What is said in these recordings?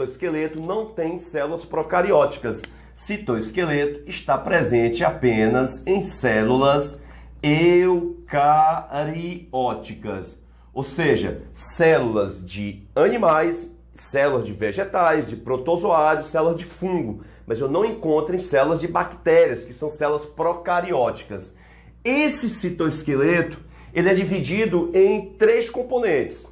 citoesqueleto não tem células procarióticas. Citoesqueleto está presente apenas em células eucarióticas, ou seja, células de animais, células de vegetais, de protozoários, células de fungo, mas eu não encontro em células de bactérias, que são células procarióticas. Esse citoesqueleto, ele é dividido em 3 componentes.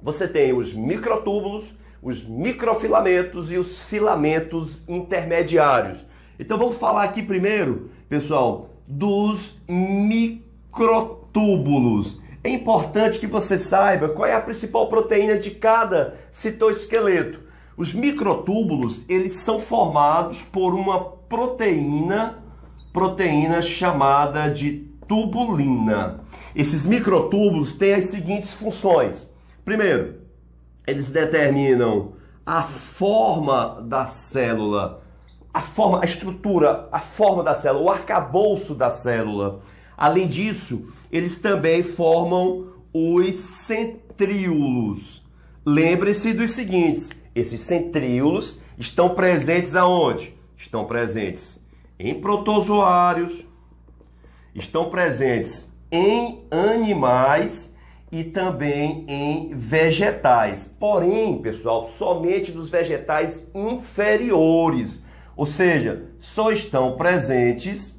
Você tem os microtúbulos, os microfilamentos e os filamentos intermediários. Então vamos falar aqui primeiro, pessoal, dos microtúbulos. É importante que você saiba qual é a principal proteína de cada citoesqueleto. Os microtúbulos, eles são formados por uma proteína chamada de tubulina. Esses microtúbulos têm as seguintes funções. Primeiro, eles determinam a forma da célula, a estrutura, a forma da célula, o arcabouço da célula. Além disso, eles também formam os centríolos. Lembre-se dos seguintes, esses centríolos estão presentes aonde? Estão presentes em protozoários, estão presentes em animais e também em vegetais. Porém, pessoal, somente dos vegetais inferiores. Ou seja, só estão presentes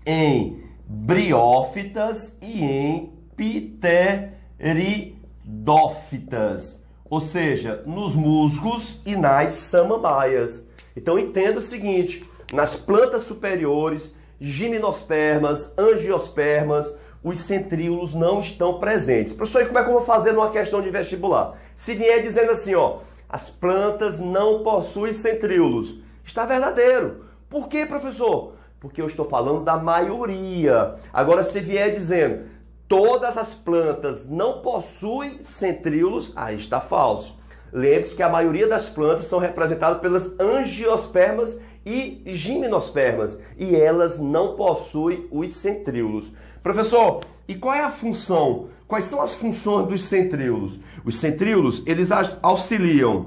em briófitas e em pteridófitas. Ou seja, nos musgos e nas samambaias. Então entenda o seguinte, nas plantas superiores, gimnospermas, angiospermas, os centríolos não estão presentes. Professor, e como é que eu vou fazer numa questão de vestibular? Se vier dizendo assim, ó, as plantas não possuem centríolos, está verdadeiro. Por quê, professor? Porque eu estou falando da maioria. Agora, se vier dizendo todas as plantas não possuem centríolos, aí está falso. Lembre-se que a maioria das plantas são representadas pelas angiospermas e gimnospermas, e elas não possuem os centríolos. Professor, e qual é a função? Quais são as funções dos centríolos? Os centríolos, eles auxiliam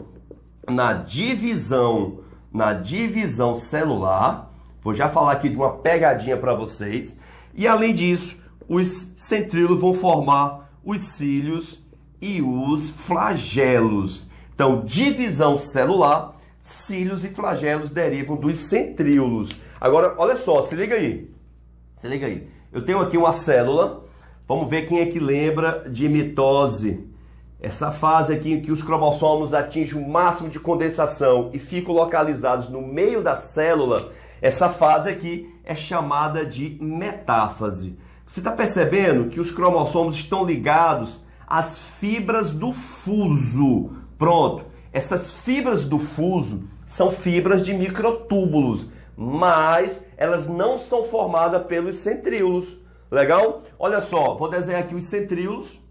na divisão celular. Vou já falar aqui de uma pegadinha para vocês. E além disso, os centríolos vão formar os cílios e os flagelos. Então, divisão celular, cílios e flagelos derivam dos centríolos. Agora, olha só, se liga aí. Se liga aí. Eu tenho aqui uma célula. Vamos ver quem é que lembra de mitose. Essa fase aqui em que os cromossomos atingem o máximo de condensação e ficam localizados no meio da célula, essa fase aqui é chamada de metáfase. Você está percebendo que os cromossomos estão ligados às fibras do fuso. Pronto, essas fibras do fuso são fibras de microtúbulos, mas elas não são formadas pelos centríolos. Legal? Olha só, vou desenhar aqui os centríolos.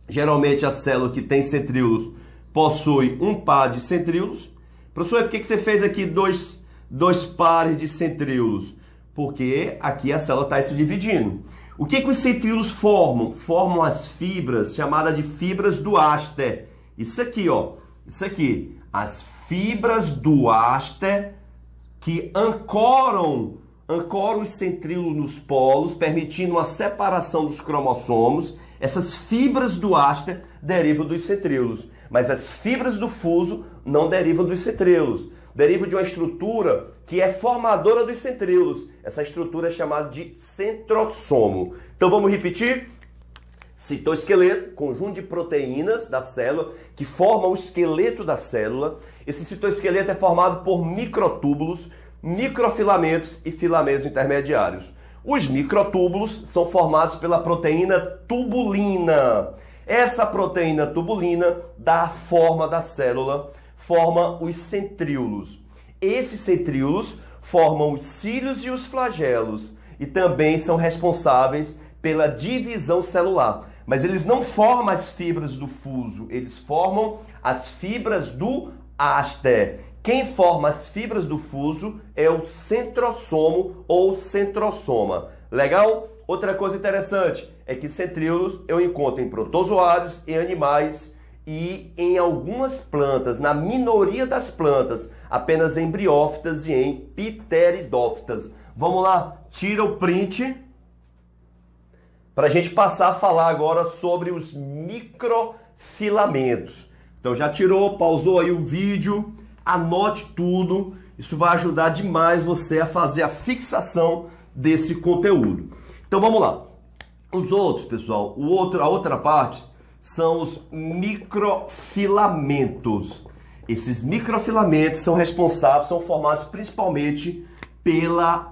Geralmente a célula que tem centríolos possui um par de centríolos. Professor, por que você fez aqui dois pares de centríolos? Porque aqui a célula está se dividindo. O que os centríolos formam? Formam as fibras, chamadas de fibras do Aster. Isso aqui, ó. Isso aqui. As fibras do Aster que ancoram os centríolos nos polos, permitindo uma separação dos cromossomos. Essas fibras do Aster derivam dos centríolos, mas as fibras do fuso não derivam dos centríolos. Derivam de uma estrutura que é formadora dos centríolos. Essa estrutura é chamada de centrosomo. Então vamos repetir? Citoesqueleto, conjunto de proteínas da célula que formam o esqueleto da célula. Esse citoesqueleto é formado por microtúbulos, microfilamentos e filamentos intermediários. Os microtúbulos são formados pela proteína tubulina. Essa proteína tubulina dá a forma da célula, forma os centríolos. Esses centríolos formam os cílios e os flagelos e também são responsáveis pela divisão celular. Mas eles não formam as fibras do fuso, eles formam as fibras do Aster. Quem forma as fibras do fuso é o centrosomo ou centrosoma. Legal? Outra coisa interessante é que centríolos eu encontro em protozoários, em animais e em algumas plantas, na minoria das plantas, apenas em briófitas e em pteridófitas. Vamos lá, tira o print para a gente passar a falar agora sobre os microfilamentos. Então já tirou, pausou aí o vídeo, anote tudo. Isso vai ajudar demais você a fazer a fixação desse conteúdo. Então vamos lá. Os outros, pessoal, a outra parte são os microfilamentos. Esses microfilamentos são responsáveis, são formados principalmente pela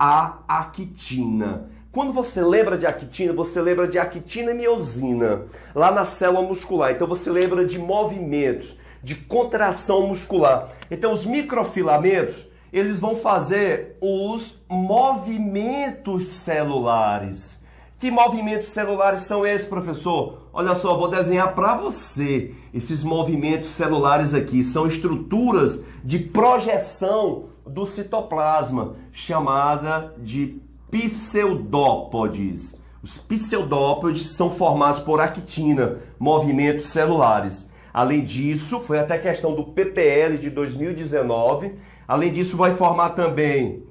actina. Quando você lembra de actina, você lembra de actina e miosina, lá na célula muscular. Então você lembra de movimentos, de contração muscular. Então os microfilamentos, eles vão fazer os movimentos celulares. Que movimentos celulares são esses, professor? Olha só, vou desenhar para você. Esses movimentos celulares aqui são estruturas de projeção do citoplasma, chamada de pseudópodes. Os pseudópodes são formados por actina, movimentos celulares. Além disso, foi até questão do PPL de 2019. Além disso, vai formar também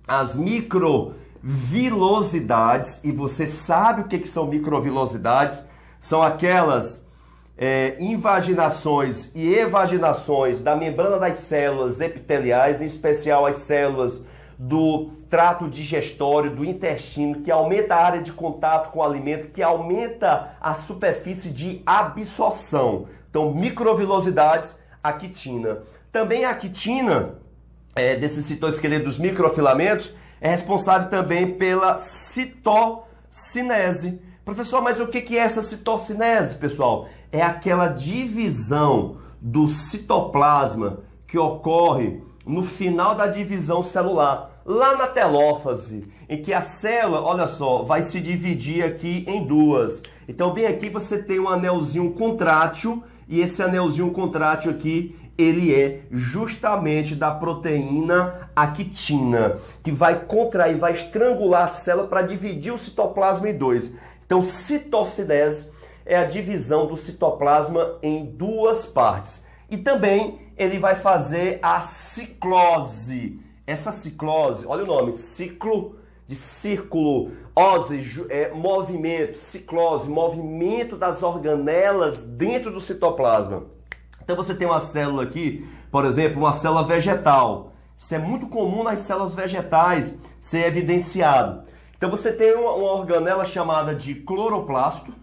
as microvilosidades. E você sabe o que são microvilosidades? São aquelas invaginações e evaginações da membrana das células epiteliais, em especial as células do trato digestório, do intestino, que aumenta a área de contato com o alimento, que aumenta a superfície de absorção. Então, microvilosidades, actina. Também a actina, desse citoesqueleto dos microfilamentos, é responsável também pela citocinese. Professor, mas o que é essa citocinese, pessoal? É aquela divisão do citoplasma que ocorre no final da divisão celular, lá na telófase, em que a célula, olha só, vai se dividir aqui em duas. Então, bem aqui você tem um anelzinho contrátil, e esse anelzinho contrátil aqui, ele é justamente da proteína actina, que vai contrair, vai estrangular a célula para dividir o citoplasma em dois. Então, citocinese é a divisão do citoplasma em duas partes. E também ele vai fazer a ciclose. Essa ciclose, olha o nome, ciclo de círculo, ose, movimento, ciclose, movimento das organelas dentro do citoplasma. Então você tem uma célula aqui, por exemplo, uma célula vegetal. Isso é muito comum nas células vegetais ser evidenciado. Então você tem uma organela chamada de cloroplasto.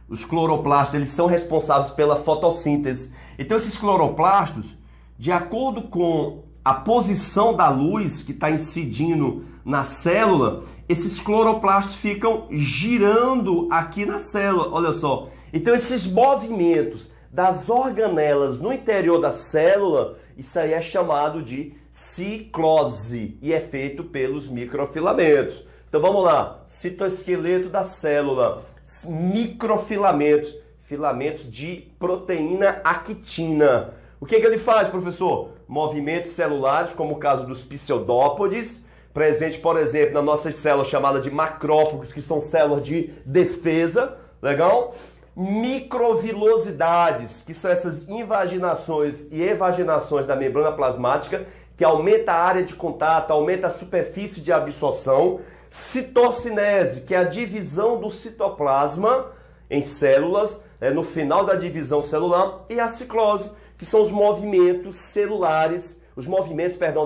Os cloroplastos, eles são responsáveis pela fotossíntese. Então esses cloroplastos, de acordo com a posição da luz que está incidindo na célula, esses cloroplastos ficam girando aqui na célula, olha só. Então esses movimentos das organelas no interior da célula, isso aí é chamado de ciclose e é feito pelos microfilamentos. Então vamos lá, citoesqueleto da célula, microfilamentos, filamentos de proteína actina. O que ele faz, professor? Movimentos celulares, como o caso dos pseudópodes, presente, por exemplo, nas nossas células chamadas de macrófagos, que são células de defesa, legal? Microvilosidades, que são essas invaginações e evaginações da membrana plasmática, que aumenta a área de contato, aumenta a superfície de absorção. Citocinese, que é a divisão do citoplasma em células, no final da divisão celular. E a ciclose, que são os movimentos celulares,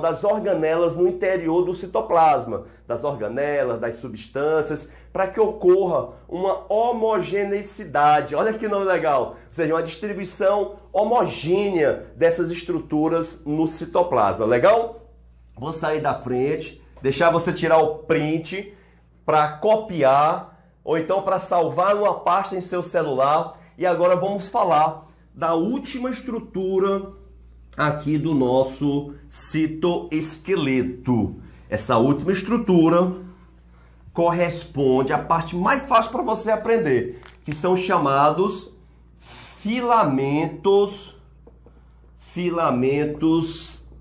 das organelas no interior do citoplasma, das organelas, das substâncias, para que ocorra uma homogeneicidade. Olha que nome legal! Ou seja, uma distribuição homogênea dessas estruturas no citoplasma. Legal? Vou sair da frente, deixar você tirar o print para copiar ou então para salvar numa pasta em seu celular. E agora vamos falar da última estrutura aqui do nosso citoesqueleto. Essa última estrutura corresponde à parte mais fácil para você aprender, que são chamados filamentos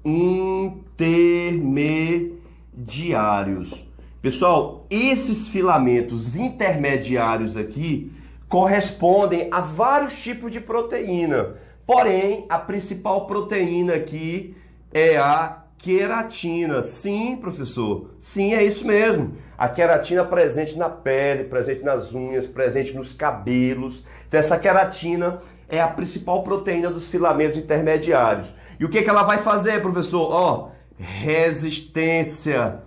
intermediários. Pessoal, esses filamentos intermediários aqui correspondem a vários tipos de proteína. Porém, a principal proteína aqui é a queratina. Sim, professor. Sim, é isso mesmo. A queratina presente na pele, presente nas unhas, presente nos cabelos. Então, essa queratina é a principal proteína dos filamentos intermediários. E o que ela vai fazer, professor? Ó, resistência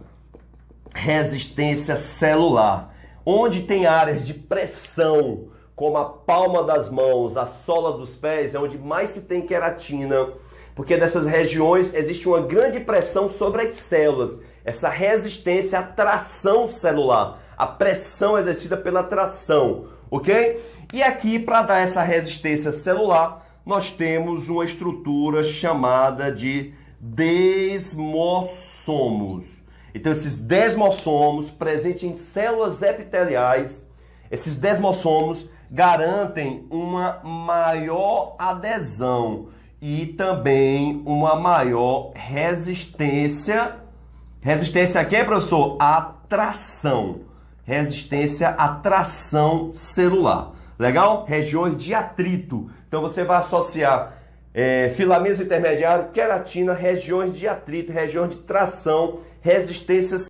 celular. Onde tem áreas de pressão, como a palma das mãos, a sola dos pés, é onde mais se tem queratina, porque nessas regiões existe uma grande pressão sobre as células, essa resistência à tração celular, a pressão exercida pela tração, ok? E aqui, para dar essa resistência celular, nós temos uma estrutura chamada de desmossomos. Então, esses desmossomos presentes em células epiteliais, esses desmossomos garantem uma maior adesão e também uma maior resistência. Resistência a quê, professor? À tração. Resistência à tração celular. Legal? Regiões de atrito. Então você vai associar filamentos intermediários, queratina, regiões de atrito, regiões de tração, resistência